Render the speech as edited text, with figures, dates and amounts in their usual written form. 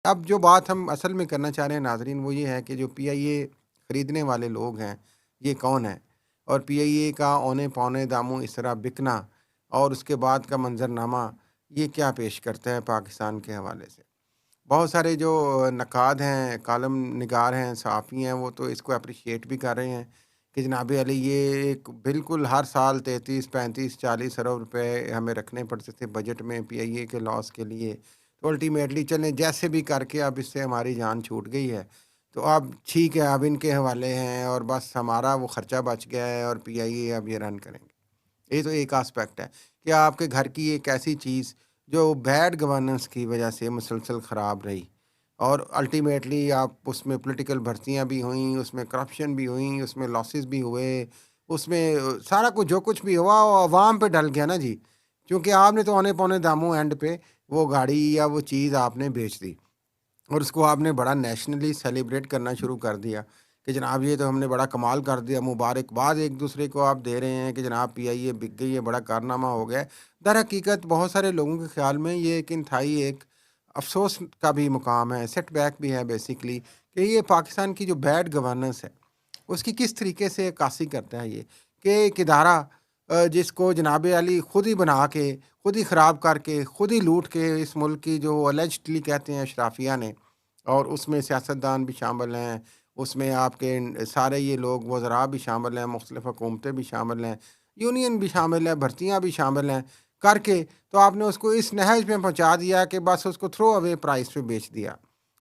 اب جو بات ہم اصل میں کرنا چاہ رہے ہیں ناظرین وہ یہ ہے کہ جو پی آئی اے خریدنے والے لوگ ہیں یہ کون ہیں، اور پی آئی اے کا اونے پونے داموں اس طرح بکنا اور اس کے بعد کا منظرنامہ یہ کیا پیش کرتا ہے پاکستان کے حوالے سے۔ بہت سارے جو نقاد ہیں، کالم نگار ہیں، صحافی ہیں، وہ تو اس کو اپریشیٹ بھی کر رہے ہیں کہ جناب علی یہ ایک بالکل ہر سال 33 35 40 ارب روپے ہمیں رکھنے پڑتے تھے بجٹ میں پی آئی اے کے لاس کے لیے، تو الٹیمیٹلی چلیں جیسے بھی کر کے اب اس سے ہماری جان چھوٹ گئی ہے، تو اب ٹھیک ہے اب ان کے حوالے ہیں اور بس ہمارا وہ خرچہ بچ گیا ہے اور پی آئی اے اب یہ رن کریں گے۔ یہ تو ایک آسپیکٹ ہے کہ آپ کے گھر کی ایک ایسی چیز جو بیڈ گورننس کی وجہ سے مسلسل خراب رہی اور الٹیمیٹلی آپ اس میں پولیٹیکل بھرتیاں بھی ہوئیں، اس میں کرپشن بھی ہوئیں، اس میں لاسز بھی ہوئے، اس میں سارا کچھ جو کچھ بھی ہوا وہ عوام پہ ڈل گیا نا جی، کیونکہ آپ نے تو اونے پونے داموں اینڈ پہ وہ گاڑی یا وہ چیز آپ نے بیچ دی اور اس کو آپ نے بڑا نیشنلی سیلیبریٹ کرنا شروع کر دیا کہ جناب یہ تو ہم نے بڑا کمال کر دیا، مبارکباد ایک دوسرے کو آپ دے رہے ہیں کہ جناب پی آئی اے بک گئی ہے، بڑا کارنامہ ہو گیا ہے۔ در حقیقت بہت سارے لوگوں کے خیال میں یہ ایک انتہائی ایک افسوس کا بھی مقام ہے، سیٹ بیک بھی ہے بیسیکلی، کہ یہ پاکستان کی جو بیڈ گورننس ہے اس کی کس طریقے سے عکاسی کرتا ہے یہ کہ ایک ادارہ جس کو جناب علی خود ہی بنا کے، خود ہی خراب کر کے، خود ہی لوٹ کے اس ملک کی جو الیجڈلی کہتے ہیں اشرافیہ نے، اور اس میں سیاستدان بھی شامل ہیں، اس میں آپ کے سارے یہ لوگ وزراء بھی شامل ہیں، مختلف حکومتیں بھی شامل ہیں، یونین بھی شامل ہیں، بھرتیاں بھی شامل ہیں کر کے، تو آپ نے اس کو اس نہج میں پہنچا دیا کہ بس اس کو تھرو اوے پرائس پہ بیچ دیا۔